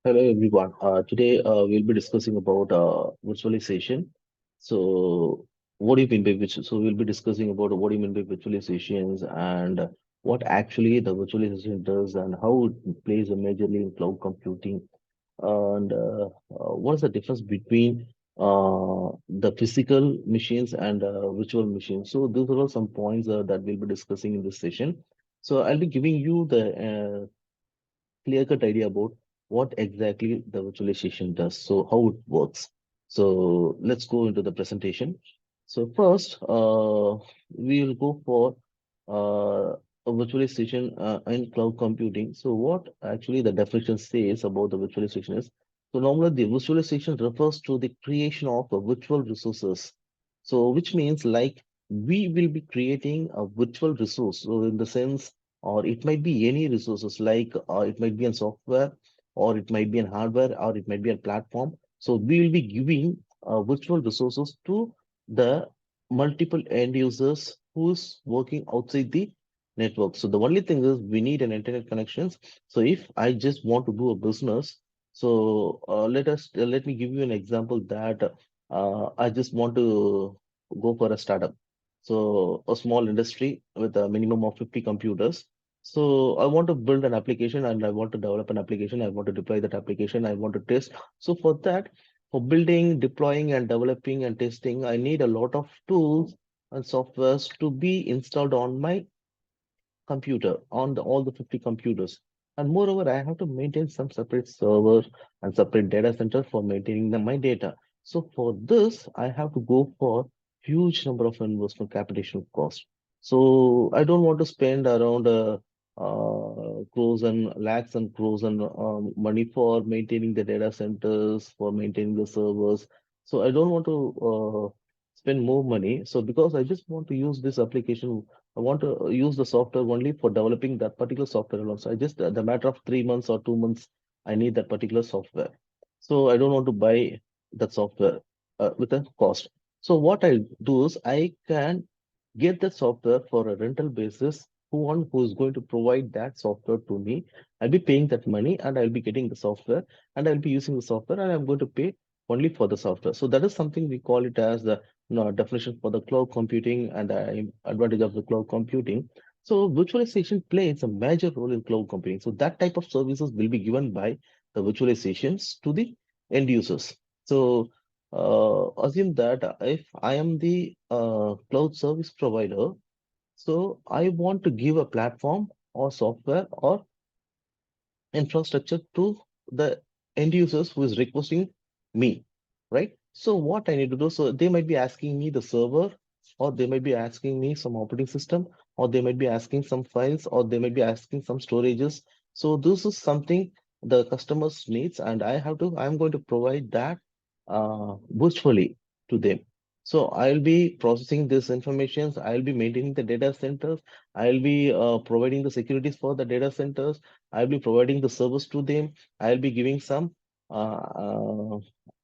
Hello everyone. Today we'll be discussing about virtualization. So, what do you mean by virtual? So, we'll be discussing about what do you mean by virtualizations and what actually the virtualization does and how it plays a major role in cloud computing and what is the difference between the physical machines and virtual machines. So, those are all some points that we'll be discussing in this session. So, I'll be giving you the clear-cut idea about what exactly the virtualization does, so how it works. So let's go into the presentation. So first, we will go for a virtualization in cloud computing. So what actually the definition says about the virtualization is, so normally the virtualization refers to the creation of virtual resources. So which means like we will be creating a virtual resource. So in the sense or it might be any resources like it might be in software or it might be in hardware or it might be a platform. So we will be giving virtual resources to the multiple end users who's working outside the network. So the only thing is we need an internet connections. So if I just want to do a business, so let me give you an example that I just want to go for a startup. So a small industry with a minimum of 50 computers. So I want to build an application and I want to develop an application. I want to deploy that application. I want to test. So for that, for building, deploying and developing and testing, I need a lot of tools and softwares to be installed on my computer on all the 50 computers. And moreover, I have to maintain some separate server and separate data center for maintaining my data. So for this, I have to go for huge number of investment capitation cost. So I don't want to spend around crores and lakhs and crores and money for maintaining the data centers, for maintaining the servers. So I don't want to spend more money. So because I just want to use this application I want to use the software only for developing that particular software alone. So I just, the matter of 3 months or 2 months, I need that particular software. So I don't want to buy that software with a cost. So what I do is I can get the software for a rental basis. Who is going to provide that software to me? I'll be paying that money and I'll be getting the software and I'll be using the software and I'm going to pay only for the software. So that is something we call it as the definition for the cloud computing and the advantage of the cloud computing. So virtualization plays a major role in cloud computing. So that type of services will be given by the virtualizations to the end users. So assume that if I am the cloud service provider, so I want to give a platform or software or infrastructure to the end users who is requesting me, right? So what I need to do, so they might be asking me the server, or they might be asking me some operating system, or they might be asking some files, or they might be asking some storages. So this is something the customers needs, and I'm going to provide that virtually to them. So I'll be processing this information. I'll be maintaining the data centers. I'll be providing the securities for the data centers. I'll be providing the service to them. I'll be giving some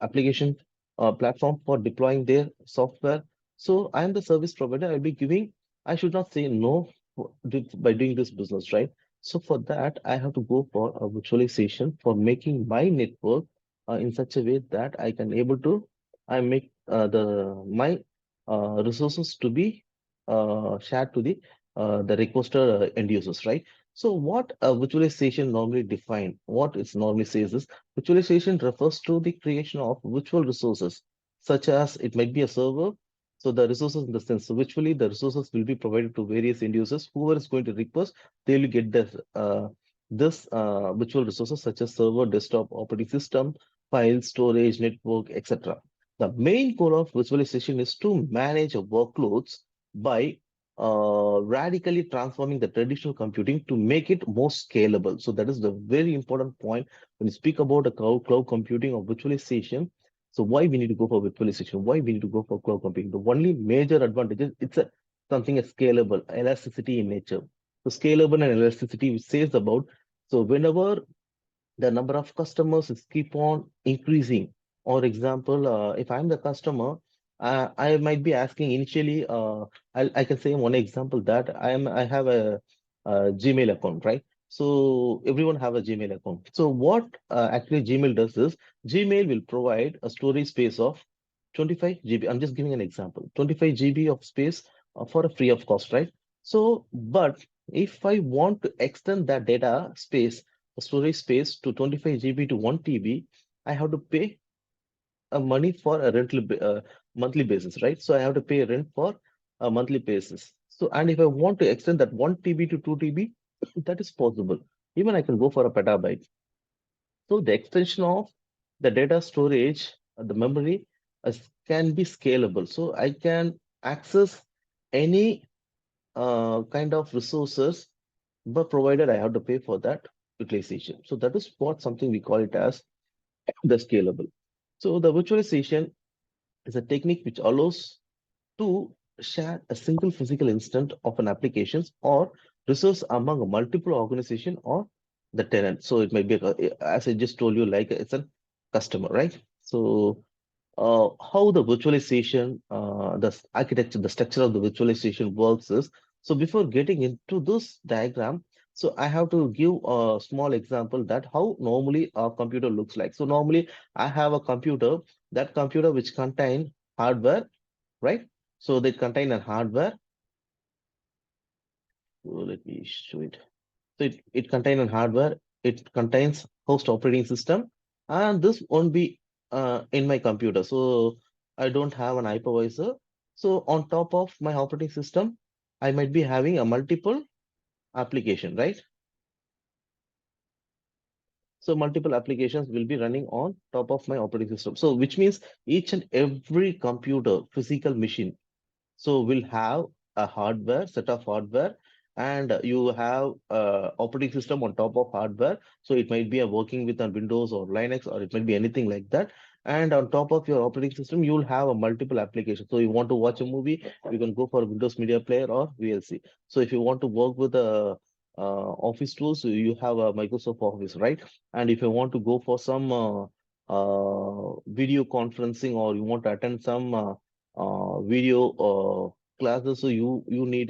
application platform for deploying their software. So I'm the service provider. I'll be giving, I should not say no by doing this business, right? So for that, I have to go for a virtualization for making my network in such a way that I can able to, I make the my resources to be shared to the requester end users, right? So what a virtualization normally define, what it normally says is virtualization refers to the creation of virtual resources, such as it might be a server. So the resources in the sense, so virtually the resources will be provided to various end users. Whoever is going to request, they will get this virtual resources such as server, desktop, operating system, file, storage, network, etc. The main goal of virtualization is to manage workloads by radically transforming the traditional computing to make it more scalable. So that is the very important point when you speak about a cloud computing or virtualization. So why we need to go for virtualization? Why we need to go for cloud computing? The only major advantage is it's a something as scalable, elasticity in nature. So scalable and elasticity which says about so whenever the number of customers is keep on increasing. For example, if I'm the customer, I might be asking initially, I can say one example that I have a Gmail account, right? So everyone have a Gmail account. So what actually Gmail does is Gmail will provide a storage space of 25 GB. I'm just giving an example. 25 GB of space for a free of cost, right? So, but if I want to extend that data space, storage space to 25 GB to 1 TB, I have to pay money for a monthly basis, right? So I have to pay rent for a monthly basis. So, and if I want to extend that 1 TB to 2 TB, that is possible. Even I can go for a petabyte. So the extension of the data storage, the memory, can be scalable. So I can access any kind of resources, but provided I have to pay for that utilization. So that is what something we call it as the scalable. So the virtualization is a technique which allows to share a single physical instance of an applications or resource among multiple organization or the tenant. So it might be, as I just told you, like it's a customer, right? So how the virtualization, architecture, the structure of the virtualization works is, so before getting into this diagram, so I have to give a small example that how normally a computer looks like. So normally I have a computer, that computer which contain hardware, right? So they contain a hardware. So let me show it. So it contains a hardware. It contains host operating system, and this won't be in my computer. So I don't have an hypervisor. So on top of my operating system, I might be having a multiple application, right? So multiple applications will be running on top of my operating system. So which means each and every computer, physical machine, so we'll have a hardware, set of hardware, and you have operating system on top of hardware. So it might be a working with a Windows or Linux, or it might be anything like that. And on top of your operating system, you'll have a multiple application. So you want to watch a movie, you can go for Windows Media Player or VLC. So if you want to work with a Office tools, so you have a Microsoft Office, right? And if you want to go for some video conferencing, or you want to attend some video classes, so you need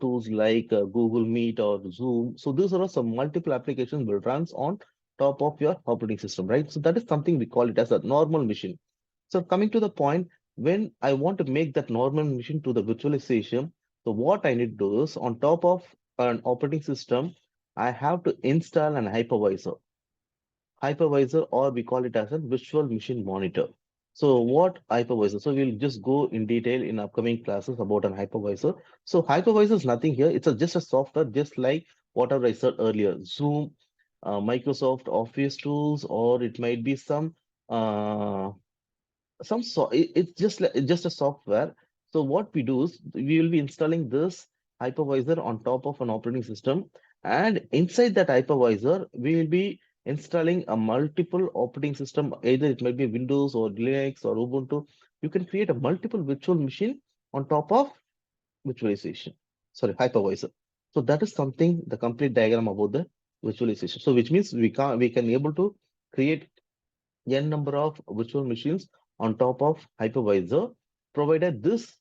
tools like Google Meet or Zoom. So these are some multiple applications will runs on top of your operating system, right? So that is something we call it as a normal machine. So coming to the point, when I want to make that normal machine to the virtualization, so what I need to do is on top of an operating system, I have to install an hypervisor, or we call it as a virtual machine monitor. So what hypervisor? So we'll just go in detail in upcoming classes about an hypervisor. So hypervisor is nothing here. It's just a software, just like whatever I said earlier, Zoom, Microsoft Office tools, or it might be uh, it's just a software. So what we do is we will be installing this hypervisor on top of an operating system, and inside that hypervisor we will be installing a multiple operating system. Either it might be Windows or Linux or Ubuntu. You can create a multiple virtual machine on top of virtualization, sorry, hypervisor. So that is something, the complete diagram about the virtualization. So which means we can able to create n number of virtual machines on top of hypervisor, provided this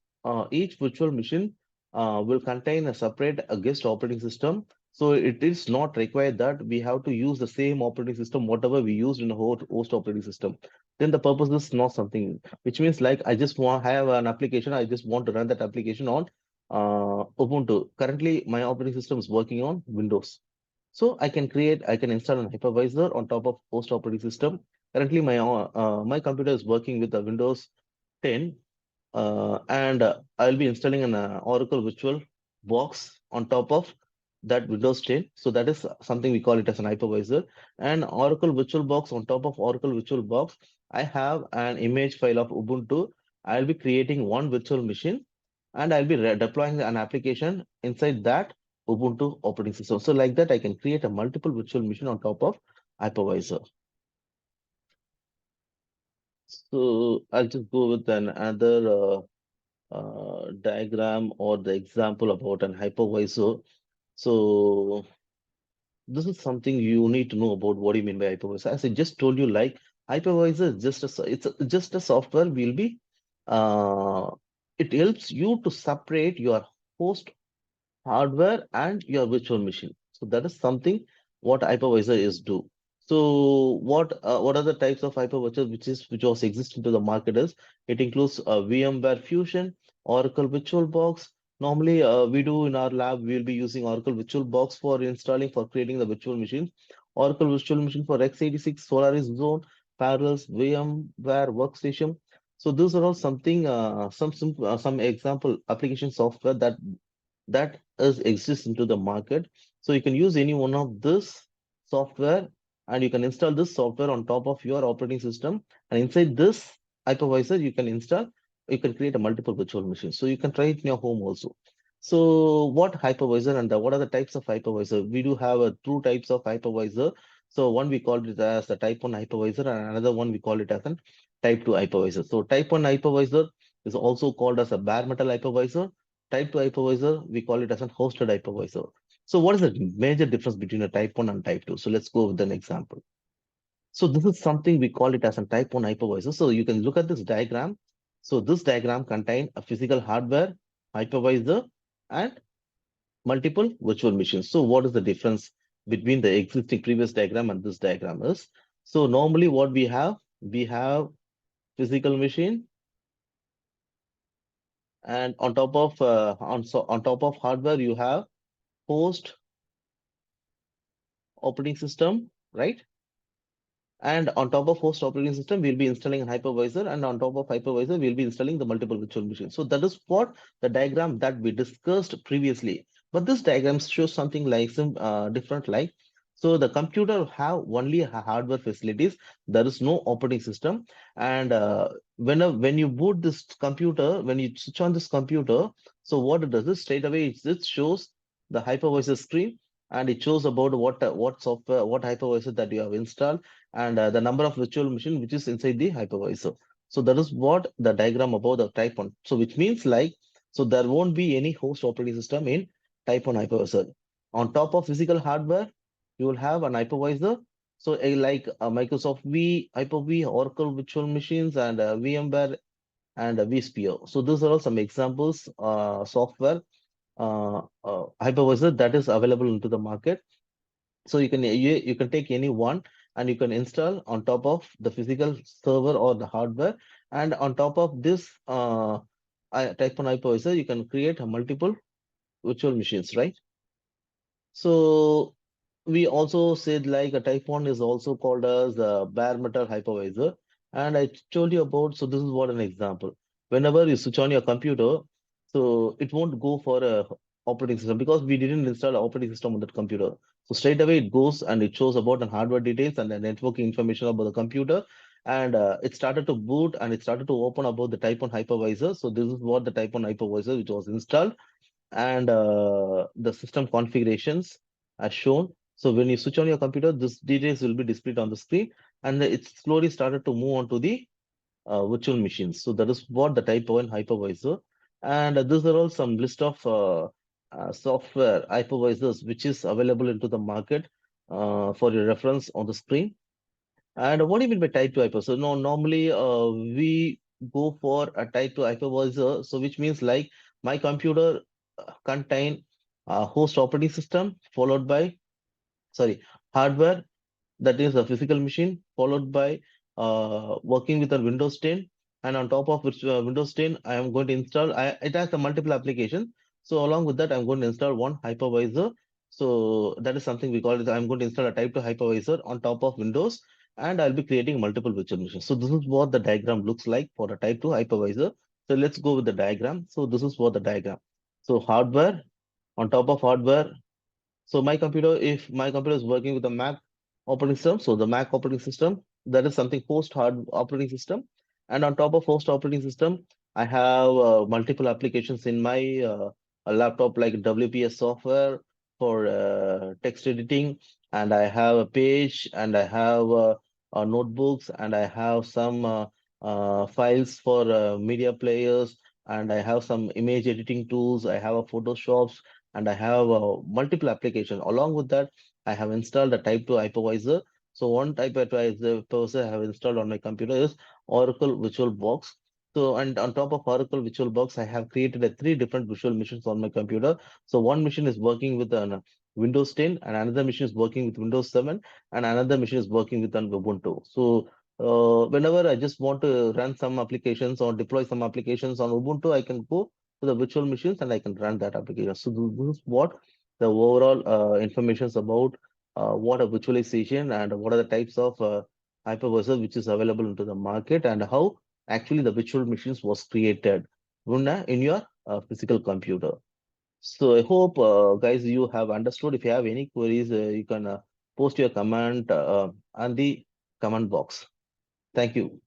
each virtual machine will contain a separate guest operating system. So it is not required that we have to use the same operating system whatever we used in the host operating system. Then the purpose is not something, which means like I just want have an application, I just want to run that application on Ubuntu. Currently, my operating system is working on Windows. So I can install an hypervisor on top of host operating system. Currently, my computer is working with the Windows 10, and I'll be installing an Oracle Virtual Box on top of that Windows 10. So that is something we call it as an hypervisor. And Oracle Virtual Box on top of Oracle Virtual Box, I have an image file of Ubuntu. I'll be creating one virtual machine, and I'll be deploying an application inside that Ubuntu operating system. So like that, I can create a multiple virtual machine on top of hypervisor. So I'll just go with another diagram or the example about an hypervisor. So this is something you need to know about what do you mean by hypervisor. As I just told you, like hypervisor is just a software. Uh, it helps you to separate your host hardware and your virtual machine. So that is something what hypervisor is do. So what are the types of hypervisor which was existing to the market is it includes VMware Fusion, Oracle VirtualBox. Normally, we do in our lab, we'll be using Oracle VirtualBox for installing for creating the virtual machines. Oracle Virtual Machine for x86, Solaris Zone, Parallels, VMware Workstation. So those are all something some example application software that is exists into the market. So you can use any one of this software and you can install this software on top of your operating system. And inside this hypervisor, you can create a multiple virtual machines. So you can try it in your home also. So what hypervisor and what are the types of hypervisor? We do have two types of hypervisor. So one we call it as the type 1 hypervisor and another one we call it as a type 2 hypervisor. So type 1 hypervisor is also called as a bare metal hypervisor. Type 2 hypervisor, we call it as a hosted hypervisor. So what is the major difference between a type 1 and type 2? So let's go with an example. So this is something we call it as a type 1 hypervisor. So you can look at this diagram. So this diagram contains a physical hardware, hypervisor, and multiple virtual machines. So what is the difference between the existing previous diagram and this diagram is? So normally what we have physical machine, and on top of on top of hardware you have host operating system, right? And on top of host operating system, we'll be installing a hypervisor, and on top of hypervisor, we'll be installing the multiple virtual machines. So that is what the diagram that we discussed previously. But this diagram shows something like some different, like so the computer have only hardware facilities. There is no operating system, and when you boot this computer, when you switch on this computer, so what it does is straight away it shows the hypervisor screen, and it shows about what software, what hypervisor that you have installed, and the number of virtual machine which is inside the hypervisor. So that is what the diagram about the type 1. So which means like, so there won't be any host operating system in type 1 hypervisor. On top of physical hardware, you will have an hypervisor. So like Microsoft V, Hyper-V, Oracle virtual machines, and VMware and vSphere. So those are all some examples software hypervisor that is available into the market. So you can take any one and you can install on top of the physical server or the hardware. And on top of this type 1 hypervisor, you can create a multiple virtual machines, right? So we also said like a type 1 is also called as a bare metal hypervisor. And I told you about, so this is what an example. Whenever you switch on your computer, so it won't go for a operating system because we didn't install an operating system on that computer. So straight away it goes and it shows about the hardware details and the networking information about the computer. And it started to boot and it started to open about the type 1 hypervisor. So this is what the type 1 hypervisor which was installed, and the system configurations are shown. So when you switch on your computer, this details will be displayed on the screen, and it slowly started to move on to the virtual machines. So that is what the type 1 hypervisor. And these are all some list of software hypervisors which is available into the market for your reference on the screen. And what do you mean by type 2 hypervisor? No, normally we go for a type 2 hypervisor. So which means like my computer contain a host operating system followed by, sorry, hardware, that is a physical machine, followed by working with a Windows 10. And on top of which Windows 10, I am going to install, it has a multiple application. So along with that, I'm going to install one hypervisor. So that is something we call it. I'm going to install a type 2 hypervisor on top of Windows, and I'll be creating multiple virtual machines. So this is what the diagram looks like for a type 2 hypervisor. So let's go with the diagram. So this is what the diagram. So hardware, on top of hardware, so my computer, if my computer is working with a Mac operating system, so the Mac operating system, that is something host hard operating system. And on top of host operating system, I have multiple applications in my a laptop like WPS software for text editing, and I have a page, and I have notebooks, and I have some files for media players, and I have some image editing tools. I have a Photoshop, and I have multiple applications. Along with that, I have installed a Type 2 hypervisor. So one Type 2 hypervisor I have installed on my computer is Oracle VirtualBox. So and on top of Oracle VirtualBox, I have created a three different virtual machines on my computer. So one machine is working with an Windows 10, and another machine is working with Windows 7, and another machine is working with an Ubuntu. So whenever I just want to run some applications or deploy some applications on Ubuntu, I can go to the virtual machines and I can run that application. So this is what the overall information is about, what a virtualization and what are the types of hypervisor which is available into the market, and how actually the virtual machines was created in your physical computer. So I hope, guys, you have understood. If you have any queries, you can post your comment on the comment box. Thank you.